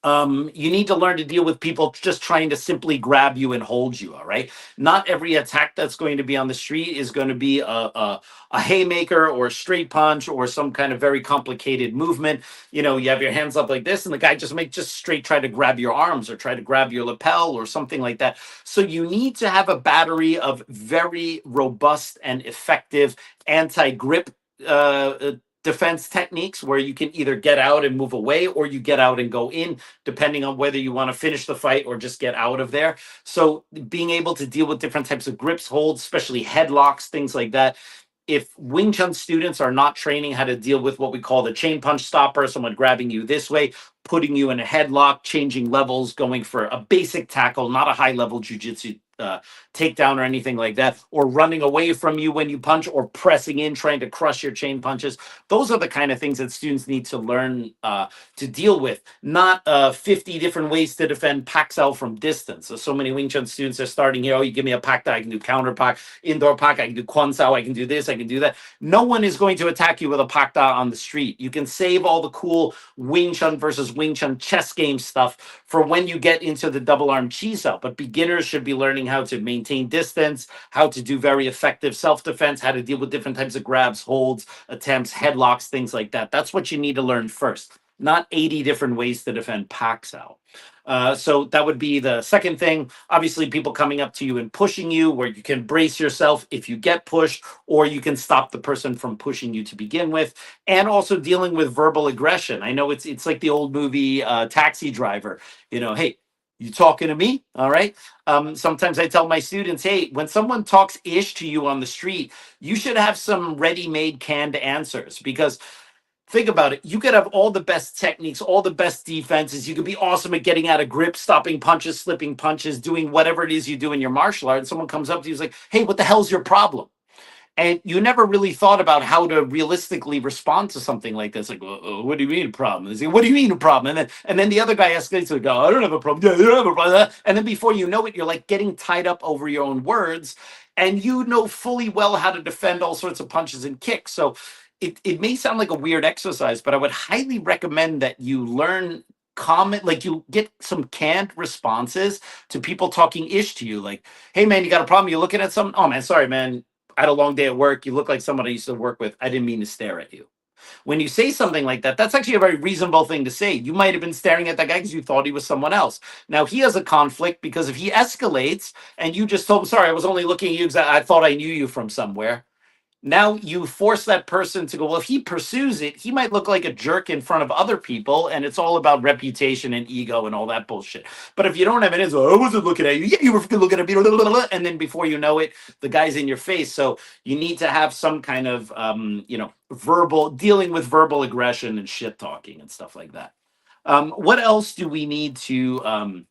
you need to learn to deal with people just trying to simply grab you and hold you. All right. Not every attack that's going to be on the street is going to be a haymaker or a straight punch or some kind of very complicated movement. You have your hands up like this, and the guy just straight try to grab your arms or try to grab your lapel or something like that. So you need to have a battery of very robust and effective anti-grip defense techniques where you can either get out and move away or you get out and go in, depending on whether you want to finish the fight or just get out of there. So being able to deal with different types of grips, holds, especially headlocks, things like that. If Wing Chun students are not training how to deal with what we call the chain punch stopper, someone grabbing you this way, putting you in a headlock, changing levels, going for a basic tackle, not a high level jujitsu takedown or anything like that, or running away from you when you punch, or pressing in, trying to crush your chain punches. Those are the kind of things that students need to learn to deal with, not 50 different ways to defend Pak Sao from distance. So many Wing Chun students are starting here, oh, you give me a Pak Da, I can do counter Pak, indoor Pak, I can do Kwan Sao, I can do this, I can do that. No one is going to attack you with a Pak Da on the street. You can save all the cool Wing Chun versus Wing Chun chess game stuff for when you get into the double arm Chi Sao, but beginners should be learning how to maintain distance, how to do very effective self-defense, how to deal with different types of grabs, holds, attempts, headlocks, things like that. That's what you need to learn first, not 80 different ways to defend Pak Sao. So that would be the second thing. Obviously, people coming up to you and pushing you, where you can brace yourself if you get pushed, or you can stop the person from pushing you to begin with. And also dealing with verbal aggression. I know it's like the old movie Taxi Driver. Hey, you talking to me? All right. Sometimes I tell my students, hey, when someone talks ish to you on the street, you should have some ready-made canned answers, because think about it. You could have all the best techniques, all the best defenses. You could be awesome at getting out of grip, stopping punches, slipping punches, doing whatever it is you do in your martial art. And someone comes up to you and is like, hey, what the hell's your problem? And you never really thought about how to realistically respond to something like this. Like, what do you mean a problem? Say, what do you mean a problem? And then the other guy escalates like, oh, I don't have a problem. Yeah, you don't have a problem. And then before you know it, you're like getting tied up over your own words. And you know fully well how to defend all sorts of punches and kicks. So it may sound like a weird exercise, but I would highly recommend that you learn like you get some canned responses to people talking ish to you. Like, hey man, you got a problem? You're looking at something? Oh man, sorry man. I had a long day at work. You look like someone I used to work with. I didn't mean to stare at you. When you say something like that, that's actually a very reasonable thing to say. You might have been staring at that guy because you thought he was someone else. Now he has a conflict, because if he escalates and you just told him, sorry, I was only looking at you because I thought I knew you from somewhere. Now you force that person to go, well, if he pursues it, he might look like a jerk in front of other people, and it's all about reputation and ego and all that bullshit. But if you don't have it, it's, I wasn't looking at you. Yeah, you were looking at me. And then before you know it, the guy's in your face. So you need to have some kind of, dealing with verbal aggression and shit talking and stuff like that. What else do we need to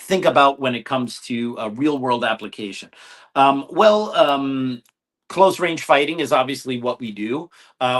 think about when it comes to a real world application? Close range fighting is obviously what we do.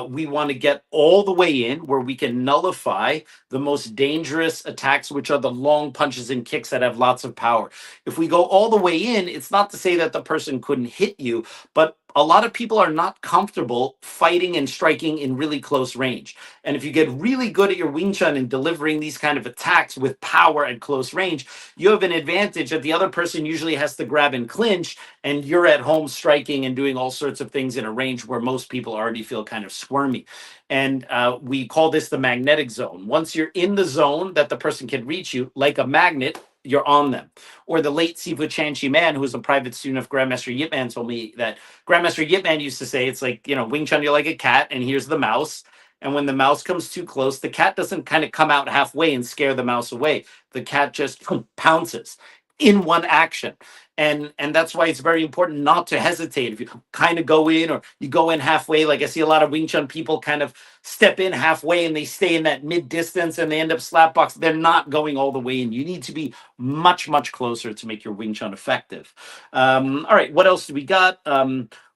We want to get all the way in where we can nullify the most dangerous attacks, which are the long punches and kicks that have lots of power. If we go all the way in, it's not to say that the person couldn't hit you, but a lot of people are not comfortable fighting and striking in really close range. And if you get really good at your Wing Chun and delivering these kind of attacks with power at close range, you have an advantage that the other person usually has to grab and clinch, and you're at home striking and doing all sorts of things in a range where most people already feel kind of squirmy. And we call this the magnetic zone. Once you're in the zone that the person can reach you, like a magnet, you're on them. Or the late Sifu Chanchi Man, who was a private student of Grandmaster Yip Man, told me that Grandmaster Yip Man used to say, it's like, Wing Chun, you're like a cat, and here's the mouse. And when the mouse comes too close, the cat doesn't kind of come out halfway and scare the mouse away. The cat just pounces in one action. And that's why it's very important not to hesitate. If you kind of go in or you go in halfway, like I see a lot of Wing Chun people kind of step in halfway and they stay in that mid distance and they end up slap box. They're not going all the way in. You need to be much, much closer to make your Wing Chun effective. All right, what else do we got?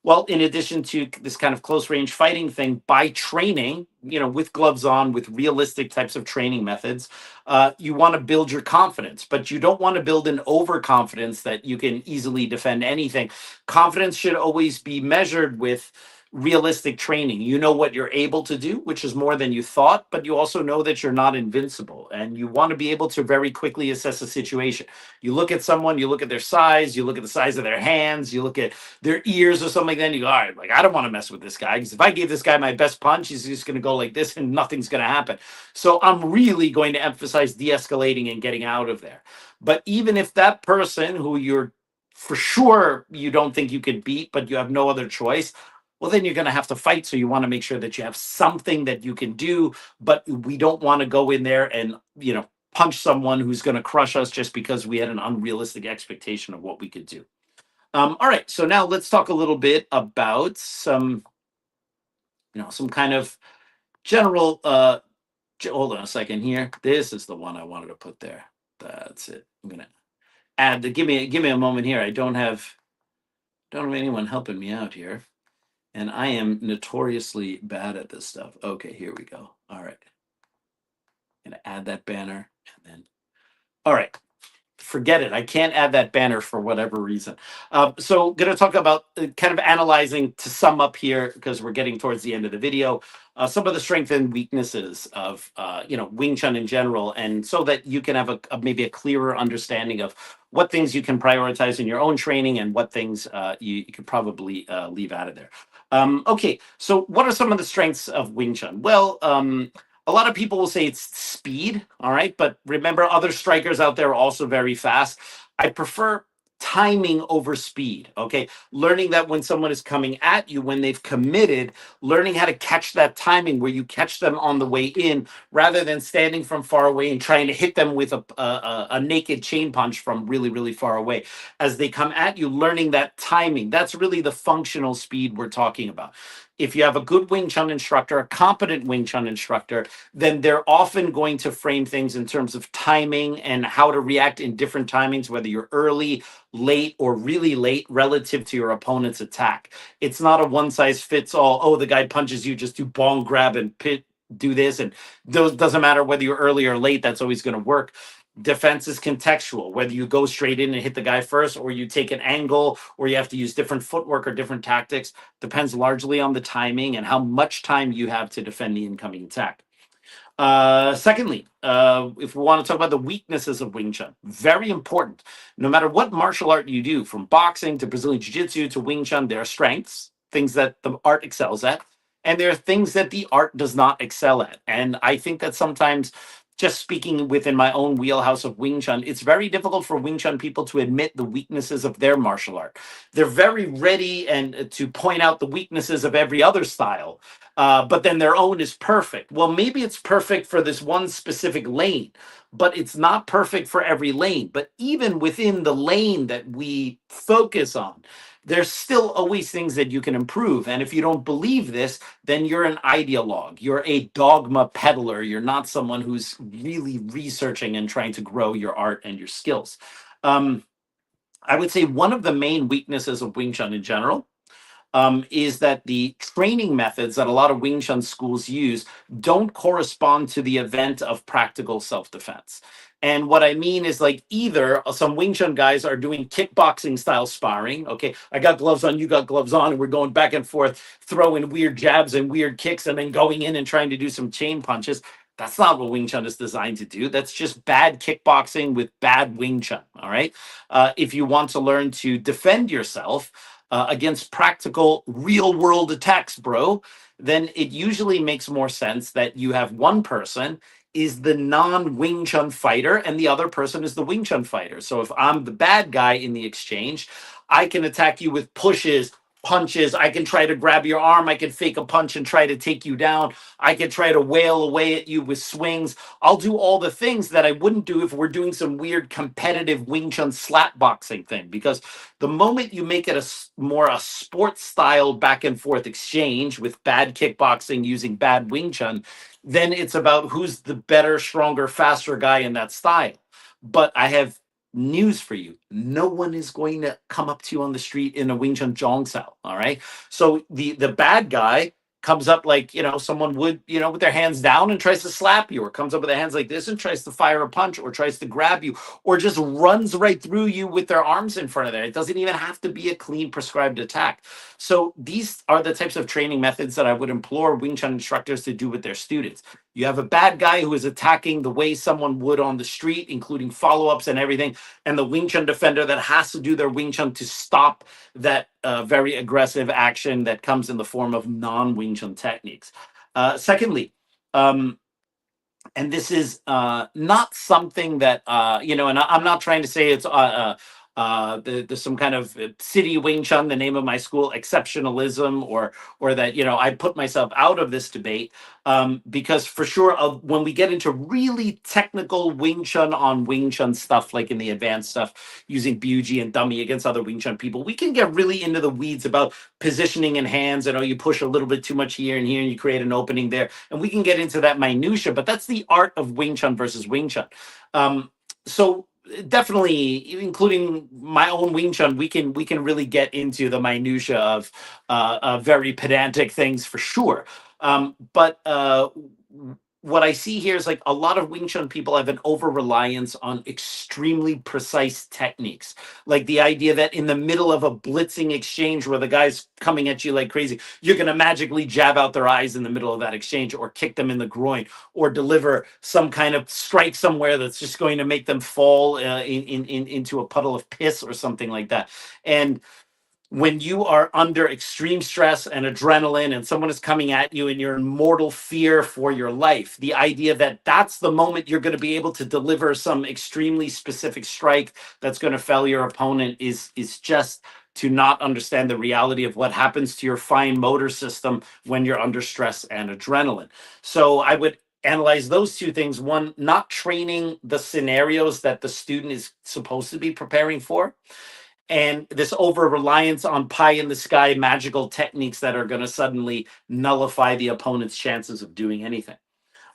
Well, in addition to this kind of close range fighting thing, by training, with gloves on, with realistic types of training methods, you want to build your confidence, but you don't want to build an overconfidence that you can easily defend anything. Confidence should always be measured with realistic training. You know what you're able to do, which is more than you thought, but you also know that you're not invincible. And you want to be able to very quickly assess a situation. You look at someone, you look at their size, you look at the size of their hands, you look at their ears or something like that, and you go, all right, like, I don't want to mess with this guy, because if I gave this guy my best punch, he's just going to go like this and nothing's going to happen. So I'm really going to emphasize de-escalating and getting out of there. But even if that person who you're for sure you don't think you can beat, but you have no other choice, well, then you're going to have to fight. So you want to make sure that you have something that you can do, but we don't want to go in there and, punch someone who's going to crush us just because we had an unrealistic expectation of what we could do. All right. So now let's talk a little bit about some kind of general, hold on a second here. This is the one I wanted to put there. That's it. I'm going to add give me a moment here. I don't have anyone helping me out here. And I am notoriously bad at this stuff. Okay, here we go. All right. I'm going to add that banner and then. All right. Forget it. I can't add that banner for whatever reason. So going to talk about kind of analyzing, to sum up here, because we're getting towards the end of the video, some of the strengths and weaknesses of, Wing Chun in general. And so that you can have maybe a clearer understanding of what things you can prioritize in your own training and what things you could probably leave out of there. Okay, so what are some of the strengths of Wing Chun? Well, a lot of people will say it's speed, all right? But remember, other strikers out there are also very fast. I prefer timing over speed, okay? Learning that when someone is coming at you, when they've committed, learning how to catch that timing where you catch them on the way in rather than standing from far away and trying to hit them with a naked chain punch from really, really far away. As they come at you, learning that timing, that's really the functional speed we're talking about. If you have a good Wing Chun instructor, a competent Wing Chun instructor, then they're often going to frame things in terms of timing and how to react in different timings, whether you're early, late, or really late relative to your opponent's attack. It's not a one size fits all. Oh, the guy punches you, just do bong grab and do this. And those doesn't matter whether you're early or late, that's always going to work. Defense is contextual, whether you go straight in and hit the guy first, or you take an angle, or you have to use different footwork or different tactics, depends largely on the timing and how much time you have to defend the incoming attack. Secondly, if we want to talk about the weaknesses of Wing Chun, very important. No matter what martial art you do, from boxing to Brazilian Jiu-Jitsu to Wing Chun, there are strengths, things that the art excels at, and there are things that the art does not excel at. And I think that sometimes, just speaking within my own wheelhouse of Wing Chun, it's very difficult for Wing Chun people to admit the weaknesses of their martial art. They're very ready and to point out the weaknesses of every other style, but then their own is perfect. Well, maybe it's perfect for this one specific lane, but it's not perfect for every lane. But even within the lane that we focus on, there's still always things that you can improve. And if you don't believe this, then you're an ideologue. You're a dogma peddler. You're not someone who's really researching and trying to grow your art and your skills. I would say one of the main weaknesses of Wing Chun in general is that the training methods that a lot of Wing Chun schools use don't correspond to the event of practical self-defense. And what I mean is, like, either some Wing Chun guys are doing kickboxing style sparring. Okay, I got gloves on, you got gloves on, and we're going back and forth, throwing weird jabs and weird kicks, and then going in and trying to do some chain punches. That's not what Wing Chun is designed to do. That's just bad kickboxing with bad Wing Chun. All right. If you want to learn to defend yourself against practical real world attacks, bro, then it usually makes more sense that you have one person is the non-Wing Chun fighter and the other person is the Wing Chun fighter. So if I'm the bad guy in the exchange, I can attack you with pushes, punches. I can try to grab your arm. I can fake a punch and try to take you down. I can try to wail away at you with swings. I'll do all the things that I wouldn't do if we're doing some weird competitive Wing Chun slap boxing thing. Because the moment you make it more a sports style back and forth exchange with bad kickboxing using bad Wing Chun, then it's about who's the better, stronger, faster guy in that style. But I have news for you. No one is going to come up to you on the street in a Wing Chun Jong Sao. All right. So the bad guy comes up like, someone would, with their hands down and tries to slap you, or comes up with their hands like this and tries to fire a punch, or tries to grab you, or just runs right through you with their arms in front of there. It doesn't even have to be a clean prescribed attack. So these are the types of training methods that I would implore Wing Chun instructors to do with their students. You have a bad guy who is attacking the way someone would on the street, including follow-ups and everything, and the Wing Chun defender that has to do their Wing Chun to stop that very aggressive action that comes in the form of non-Wing Chun techniques. Secondly, and this is not something that and I'm not trying to say it's there's some kind of city Wing Chun, the name of my school, exceptionalism, or that I put myself out of this debate, because for sure when we get into really technical Wing Chun on Wing Chun stuff, like in the advanced stuff using Buji and dummy against other Wing Chun people, we can get really into the weeds about positioning in hands, and you push a little bit too much here and here and you create an opening there, and we can get into that minutia, but that's the art of Wing Chun versus Wing Chun. So definitely, including my own Wing Chun, we can really get into the minutia of very pedantic things for sure. But what I see here is like a lot of Wing Chun people have an over reliance on extremely precise techniques. Like the idea that in the middle of a blitzing exchange where the guy's coming at you like crazy, you're going to magically jab out their eyes in the middle of that exchange, or kick them in the groin, or deliver some kind of strike somewhere that's just going to make them fall into a puddle of piss or something like that. And when you are under extreme stress and adrenaline and someone is coming at you and you're in mortal fear for your life, the idea that that's the moment you're going to be able to deliver some extremely specific strike that's going to fell your opponent is just to not understand the reality of what happens to your fine motor system when you're under stress and adrenaline. So I would analyze those two things. One, not training the scenarios that the student is supposed to be preparing for, and this over reliance on pie in the sky magical techniques that are going to suddenly nullify the opponent's chances of doing anything.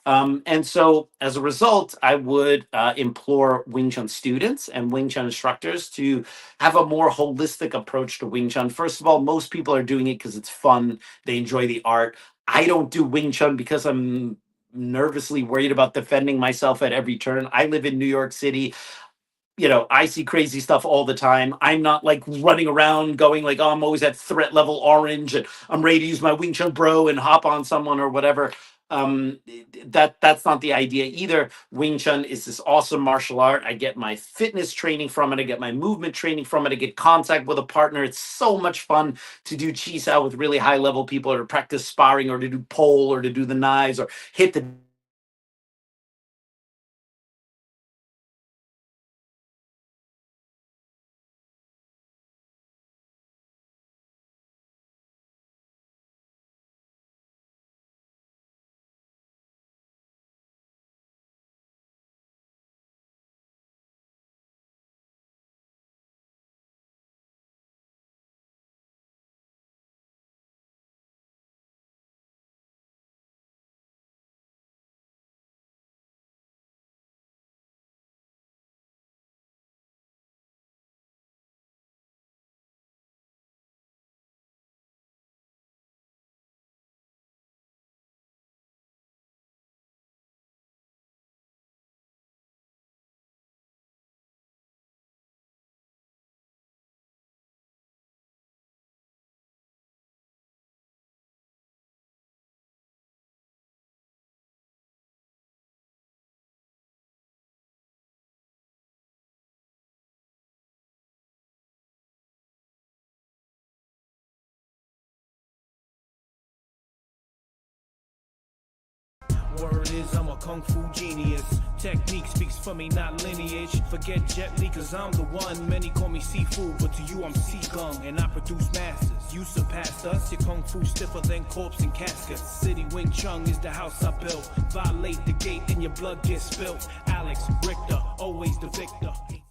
And so as a result, I would implore Wing Chun students and Wing Chun instructors to have a more holistic approach to Wing Chun. First of all, most people are doing it because it's fun, they enjoy the art. I don't do Wing Chun because I'm nervously worried about defending myself at every turn. I live in New York City. I see crazy stuff all the time. I'm not like running around going like, oh, I'm always at threat level orange and I'm ready to use my Wing Chun bro and hop on someone or whatever. That's not the idea either. Wing Chun is this awesome martial art. I get my fitness training from it. I get my movement training from it. I get contact with a partner. It's so much fun to do chi sao with really high level people, or to practice sparring, or to do pole, or to do the knives, or hit the Word is I'm a kung fu genius. Technique speaks for me, not lineage. Forget Jet Li, cause I'm the one. Many call me seafood, but to you I'm Seagung, and I produce masters. You surpassed us, your kung fu stiffer than corpse and caskets. City Wing Chun is the house I built. Violate the gate and your blood gets spilt. Alex, Richter, always the victor.